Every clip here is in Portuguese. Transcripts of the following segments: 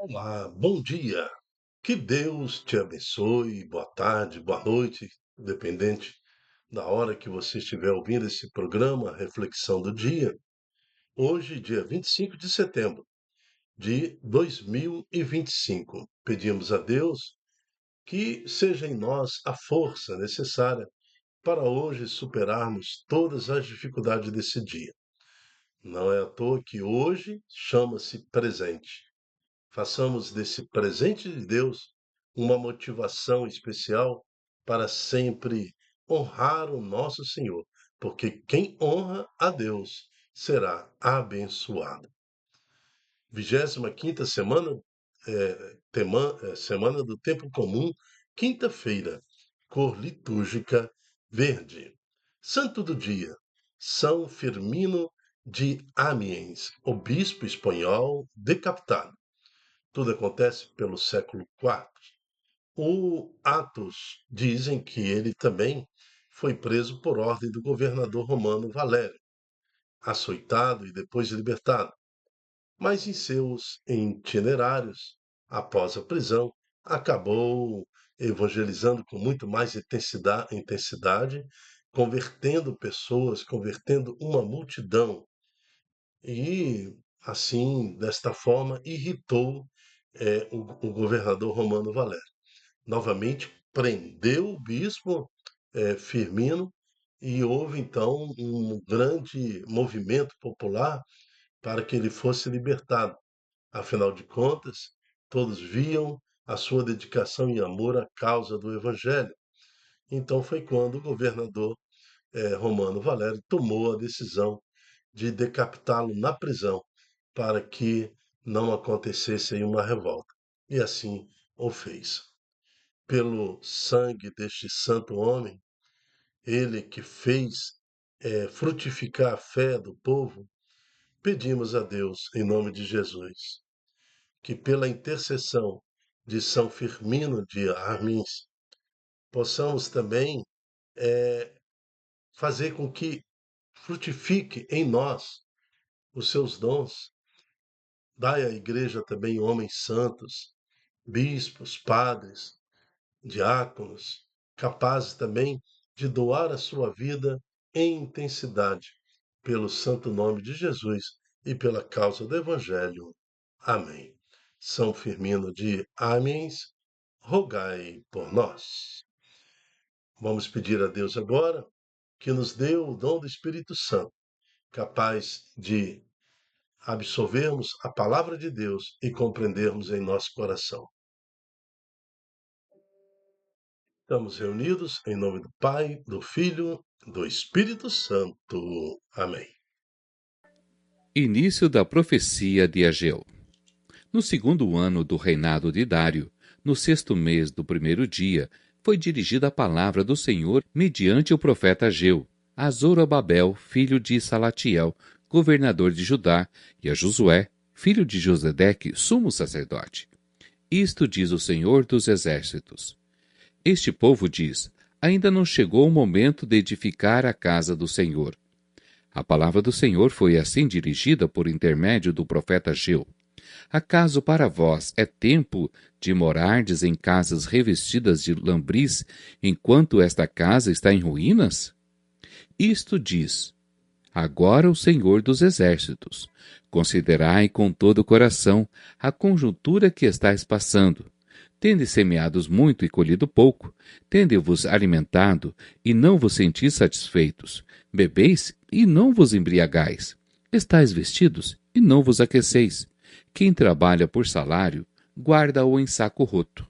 Olá, bom dia. Que Deus te abençoe. Boa tarde, boa noite, dependente da hora que você estiver ouvindo esse programa, Reflexão do Dia. Hoje, dia 25 de setembro de 2025. Pedimos a Deus que seja em nós a força necessária para hoje superarmos todas as dificuldades desse dia. Não é à toa que hoje chama-se presente. Façamos desse presente de Deus uma motivação especial para sempre honrar o nosso Senhor, porque quem honra a Deus será abençoado. 25ª semana, semana do Tempo Comum, quinta-feira, cor litúrgica verde. Santo do dia, São Firmino de Amiens, o bispo espanhol decapitado. Tudo acontece pelo século IV. O Atos dizem que ele também foi preso por ordem do governador romano Valério, açoitado e depois libertado. Mas em seus itinerários, após a prisão, acabou evangelizando com muito mais intensidade, convertendo pessoas, convertendo uma multidão. E, assim, desta forma, irritou o governador Romano Valério. Novamente, prendeu o bispo Firmino e houve, então, um grande movimento popular para que ele fosse libertado. Afinal de contas, todos viam a sua dedicação e amor à causa do Evangelho. Então foi quando o governador Romano Valério tomou a decisão de decapitá-lo na prisão, para que não acontecesse aí uma revolta. E assim o fez. Pelo sangue deste santo homem, ele que fez frutificar a fé do povo, pedimos a Deus, em nome de Jesus, que pela intercessão de São Firmino de Armins, possamos também fazer com que frutifique em nós os seus dons. Dai à igreja também homens santos, bispos, padres, diáconos, capazes também de doar a sua vida em intensidade pelo santo nome de Jesus e pela causa do Evangelho. Amém. São Firmino de Amiens, rogai por nós. Vamos pedir a Deus agora que nos dê o dom do Espírito Santo, capaz de absorvermos a palavra de Deus e compreendermos em nosso coração. Estamos reunidos em nome do Pai, do Filho, do Espírito Santo. Amém. Início da profecia de Ageu. No segundo ano do reinado de Dário, no sexto mês do primeiro dia, foi dirigida a palavra do Senhor mediante o profeta Ageu, a Zorobabel, filho de Salatiel, governador de Judá, e a Josué, filho de Josedeque, sumo sacerdote. Isto diz o Senhor dos Exércitos. Este povo diz: ainda não chegou o momento de edificar a casa do Senhor. A palavra do Senhor foi assim dirigida por intermédio do profeta Ageu. Acaso para vós é tempo de morardes em casas revestidas de lambris, enquanto esta casa está em ruínas? Isto diz agora o Senhor dos Exércitos: considerai com todo o coração a conjuntura que estáis passando. Tende semeados muito e colhido pouco, tende-vos alimentado e não vos sentis satisfeitos, bebeis e não vos embriagais, estáis vestidos e não vos aqueceis. Quem trabalha por salário, guarda-o em saco roto.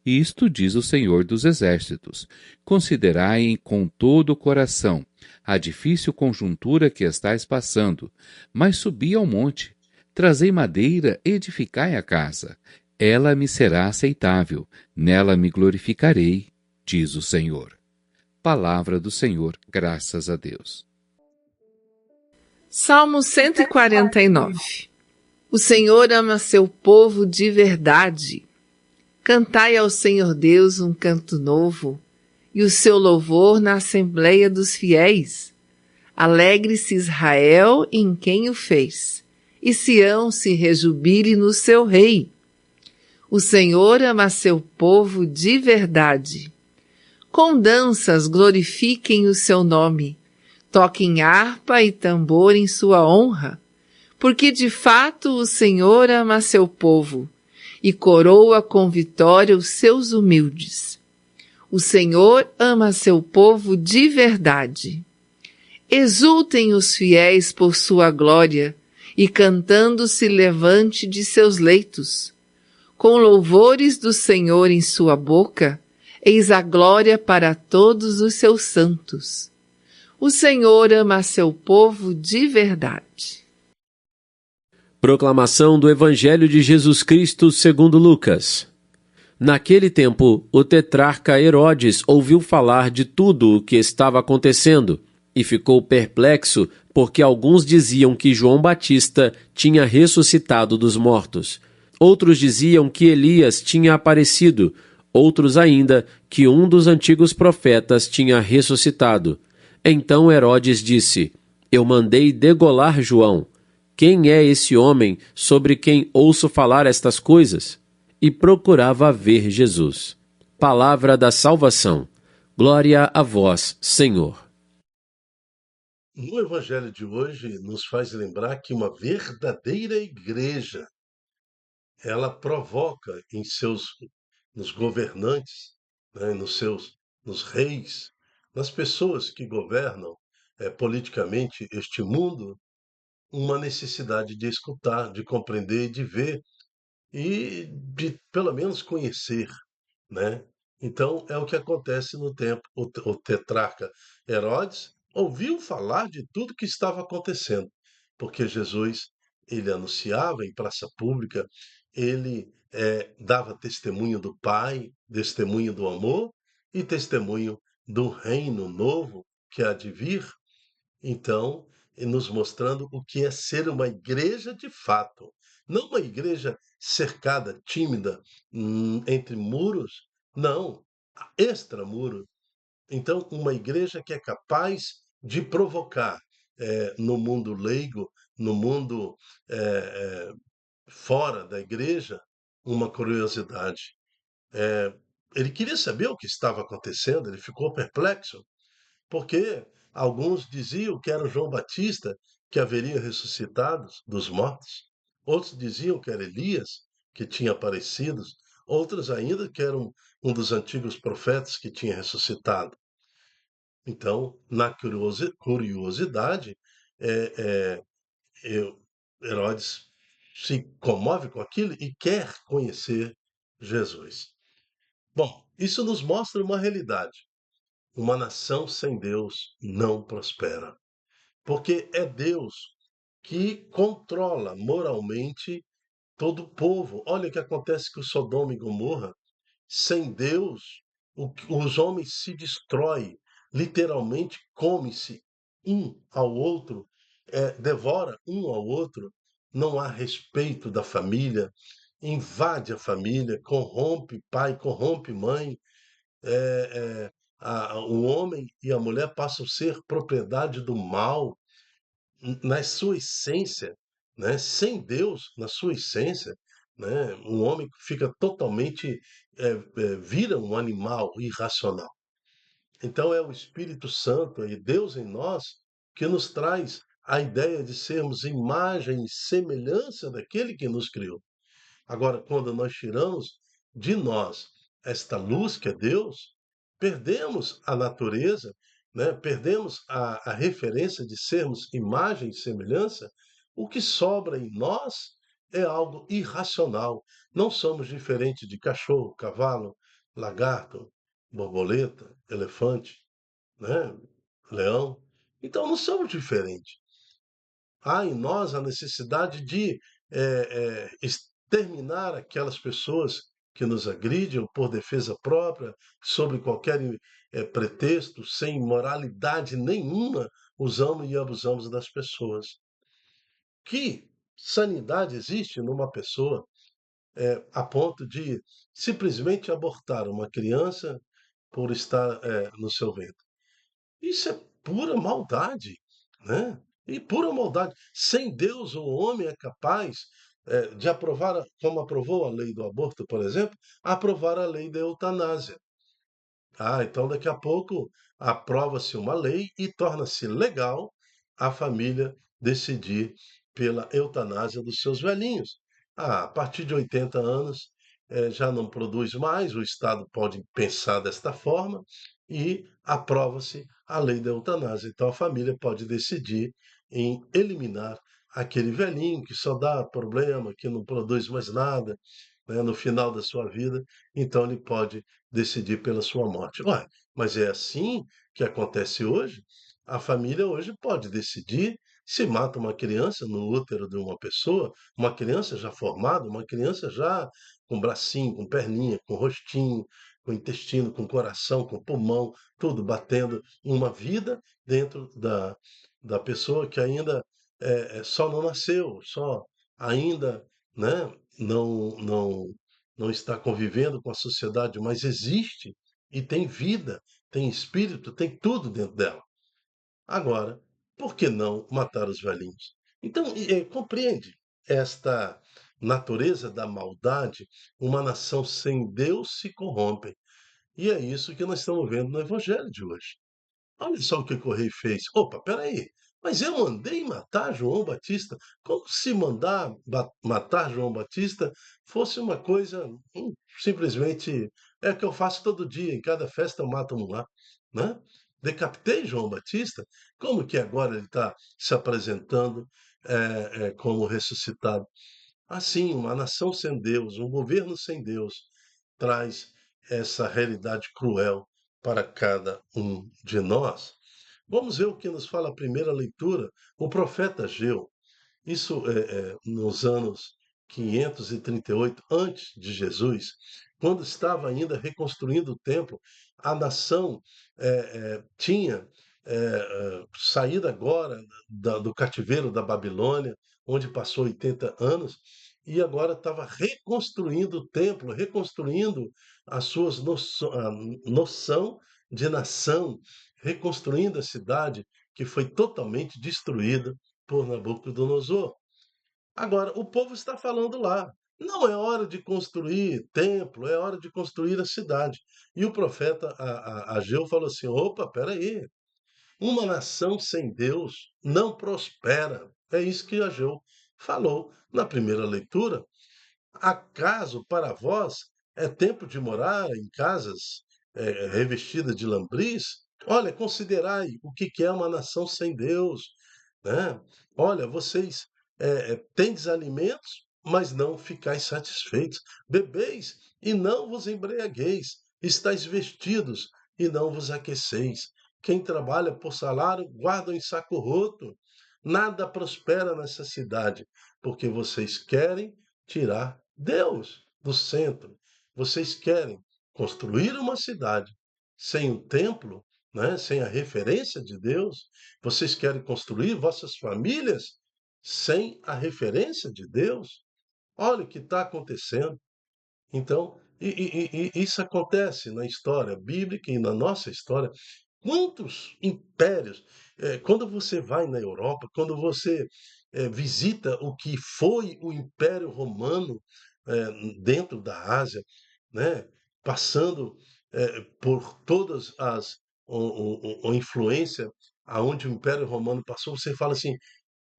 Isto diz o Senhor dos Exércitos: considerai com todo o coração a difícil conjuntura que estáis passando, mas subi ao monte, trazei madeira, edificai a casa. Ela me será aceitável, nela me glorificarei, diz o Senhor. Palavra do Senhor, graças a Deus. Salmo 149. O Senhor ama seu povo de verdade. Cantai ao Senhor Deus um canto novo, e o seu louvor na assembleia dos fiéis. Alegre-se Israel em quem o fez, e Sião se rejubile no seu rei. O Senhor ama seu povo de verdade. Com danças glorifiquem o seu nome. Toquem harpa e tambor em sua honra, porque de fato o Senhor ama seu povo e coroa com vitória os seus humildes. O Senhor ama seu povo de verdade. Exultem os fiéis por sua glória e cantando se levante de seus leitos. Com louvores do Senhor em sua boca, eis a glória para todos os seus santos. O Senhor ama seu povo de verdade. Proclamação do Evangelho de Jesus Cristo segundo Lucas. Naquele tempo, o tetrarca Herodes ouviu falar de tudo o que estava acontecendo e ficou perplexo porque alguns diziam que João Batista tinha ressuscitado dos mortos. Outros diziam que Elias tinha aparecido, outros ainda que um dos antigos profetas tinha ressuscitado. Então Herodes disse: Eu mandei degolar João. Quem é esse homem sobre quem ouço falar estas coisas? E procurava ver Jesus. Palavra da salvação. Glória a vós, Senhor. No Evangelho de hoje, nos faz lembrar que uma verdadeira igreja, ela provoca nos governantes, né, nos reis, nas pessoas que governam politicamente este mundo, uma necessidade de escutar, de compreender, de ver e de pelo menos conhecer, né? Então é o que acontece no tempo. O tetrarca Herodes ouviu falar de tudo que estava acontecendo, porque Jesus ele anunciava em praça pública, ele dava testemunho do Pai, testemunho do amor e testemunho do reino novo que há de vir. Então, nos mostrando o que é ser uma igreja de fato, não uma igreja cercada, tímida, entre muros, não, extramuros. Então, uma igreja que é capaz de provocar no mundo leigo, no mundo fora da igreja, uma curiosidade. Ele queria saber o que estava acontecendo, ele ficou perplexo. Porque alguns diziam que era João Batista que haveria ressuscitado dos mortos, outros diziam que era Elias que tinha aparecido, outros ainda que era um dos antigos profetas que tinha ressuscitado. Então, na curiosidade, é, é, Herodes se comove com aquilo e quer conhecer Jesus. Bom, isso nos mostra uma realidade. Uma nação sem Deus não prospera, porque é Deus que controla moralmente todo o povo. Olha o que acontece com Sodoma e Gomorra. Sem Deus, os homens se destroem, literalmente come-se um ao outro, devora um ao outro, não há respeito da família, invade a família, corrompe pai, corrompe mãe, o homem e a mulher passam a ser propriedade do mal na sua essência, né? Sem Deus, na sua essência, né? Um homem fica totalmente, vira um animal irracional. Então é o Espírito Santo e Deus em nós que nos traz a ideia de sermos imagem e semelhança daquele que nos criou. Agora, quando nós tiramos de nós esta luz que é Deus, perdemos a natureza, né? Perdemos a referência de sermos imagem e semelhança, o que sobra em nós é algo irracional. Não somos diferentes de cachorro, cavalo, lagarto, borboleta, elefante, né? Leão. Então não somos diferentes. Há em nós a necessidade de exterminar aquelas pessoas que nos agridem por defesa própria, sobre qualquer pretexto, sem moralidade nenhuma, usamos e abusamos das pessoas. Que sanidade existe numa pessoa a ponto de simplesmente abortar uma criança por estar no seu ventre? Isso é pura maldade, né? E pura maldade. Sem Deus, o homem é capaz de aprovar, como aprovou a lei do aborto, por exemplo, aprovar a lei da eutanásia. Então daqui a pouco aprova-se uma lei e torna-se legal a família decidir pela eutanásia dos seus velhinhos. A partir de 80 anos, já não produz mais, o Estado pode pensar desta forma e aprova-se a lei da eutanásia. Então a família pode decidir em eliminar aquele velhinho que só dá problema, que não produz mais nada, né, no final da sua vida, então ele pode decidir pela sua morte. Ué, mas é assim que acontece hoje? A família hoje pode decidir se mata uma criança no útero de uma pessoa, uma criança já formada, uma criança já com bracinho, com perninha, com rostinho, com intestino, com coração, com pulmão, tudo batendo, uma vida dentro da pessoa que ainda só não nasceu, só ainda, né, não está convivendo com a sociedade, mas existe e tem vida, tem espírito, tem tudo dentro dela. Agora, por que não matar os velhinhos? Então, compreende esta natureza da maldade? Uma nação sem Deus se corrompe. E é isso que nós estamos vendo no Evangelho de hoje. Olha só o que o rei fez. Opa, peraí. Mas eu mandei matar João Batista, como se mandar matar João Batista fosse uma coisa simplesmente é o que eu faço todo dia, em cada festa eu mato um lá, né? Decapitei João Batista, como que agora ele está se apresentando como ressuscitado? Assim, uma nação sem Deus, um governo sem Deus, traz essa realidade cruel para cada um de nós. Vamos ver o que nos fala a primeira leitura, o profeta Ageu. Isso nos anos 538 antes de Jesus, quando estava ainda reconstruindo o templo, a nação tinha saído agora do cativeiro da Babilônia, onde passou 80 anos, e agora estava reconstruindo o templo, reconstruindo as suas a noção de nação, reconstruindo a cidade que foi totalmente destruída por Nabucodonosor. Agora, o povo está falando lá. Não é hora de construir templo, é hora de construir a cidade. E o profeta Ageu falou assim: opa, peraí, uma nação sem Deus não prospera. É isso que Ageu falou na primeira leitura. Acaso para vós é tempo de morar em casas revestidas de lambris? Olha, considerai o que é uma nação sem Deus, né? Olha, vocês tendes alimentos, mas não ficais satisfeitos. Bebeis e não vos embriagueis. Estais vestidos e não vos aqueceis. Quem trabalha por salário, guarda em saco roto. Nada prospera nessa cidade, porque vocês querem tirar Deus do centro. Vocês querem construir uma cidade sem o templo, né, sem a referência de Deus. Vocês querem construir vossas famílias sem a referência de Deus. Olha o que está acontecendo. Então, isso acontece na história bíblica e na nossa história. Quantos impérios, quando você vai na Europa, quando você visita o que foi o Império Romano dentro da Ásia, né, passando por todas as a influência aonde o Império Romano passou, você fala assim,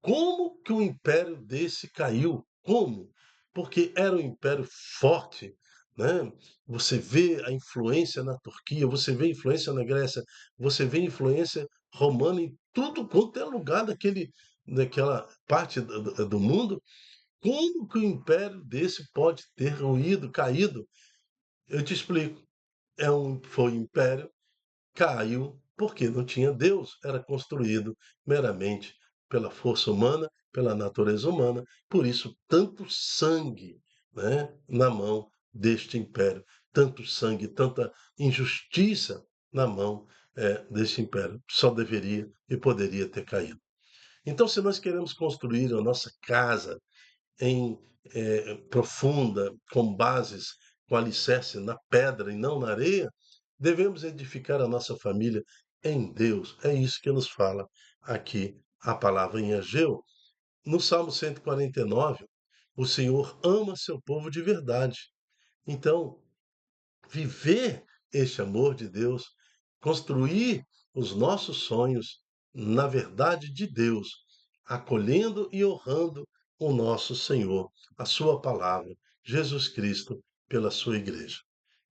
como que um império desse caiu? Como? Porque era um império forte, né? Você vê a influência na Turquia, você vê a influência na Grécia, você vê a influência romana em tudo quanto é lugar daquela parte do mundo. Como que um império desse pode ter ruído, caído? Eu te explico. Foi um império caiu porque não tinha Deus, era construído meramente pela força humana, pela natureza humana, por isso tanto sangue, né, na mão deste império, tanto sangue, tanta injustiça na mão deste império, só deveria e poderia ter caído. Então, se nós queremos construir a nossa casa em profunda, com bases, com alicerce na pedra e não na areia, devemos edificar a nossa família em Deus. É isso que nos fala aqui a palavra em Ageu. No Salmo 149, O Senhor ama seu povo de verdade. Então, viver este amor de Deus, construir os nossos sonhos na verdade de Deus, acolhendo e honrando o nosso Senhor, a sua palavra, Jesus Cristo, pela sua igreja.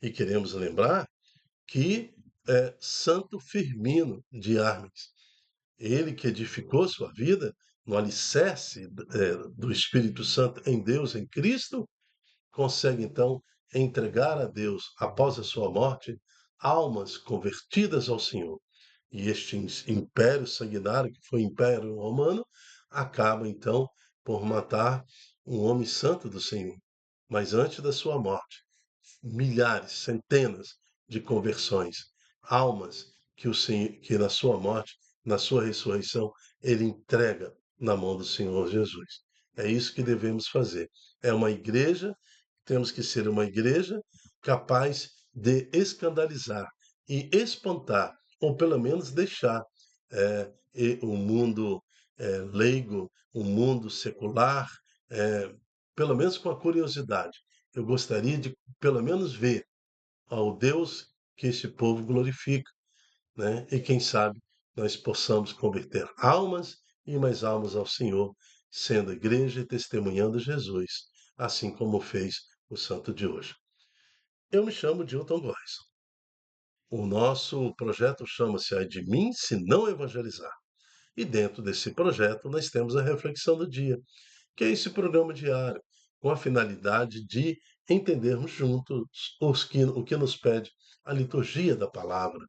E queremos lembrar que Santo Firmino de Armes, ele que edificou sua vida no alicerce do Espírito Santo em Deus, em Cristo, consegue então entregar a Deus, após a sua morte, almas convertidas ao Senhor. E este império sanguinário, que foi o Império Romano, acaba então por matar um homem santo do Senhor. Mas antes da sua morte, milhares, centenas de conversões, almas que o Senhor, que na sua morte, na sua ressurreição, ele entrega na mão do Senhor Jesus. É isso que devemos fazer. É uma igreja, temos que ser uma igreja capaz de escandalizar e espantar, ou pelo menos deixar o mundo leigo, o mundo secular, pelo menos com a curiosidade. Eu gostaria de, pelo menos, ver ao Deus que esse povo glorifica, né? E quem sabe nós possamos converter almas e mais almas ao Senhor, sendo igreja e testemunhando Jesus, assim como fez o santo de hoje. Eu me chamo Dilton Góes. O nosso projeto chama-se Ai de Mim, se não evangelizar. E dentro desse projeto nós temos a reflexão do dia, que é esse programa diário, com a finalidade de entendermos juntos o que nos pede a liturgia da palavra.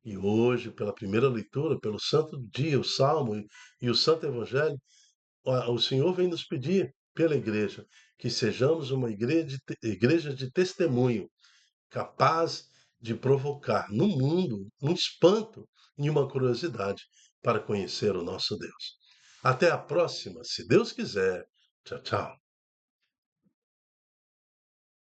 E hoje, pela primeira leitura, pelo Santo Dia, o Salmo e o Santo Evangelho, o Senhor vem nos pedir, pela igreja, que sejamos uma igreja de testemunho, capaz de provocar no mundo um espanto e uma curiosidade para conhecer o nosso Deus. Até a próxima, se Deus quiser. Tchau, tchau.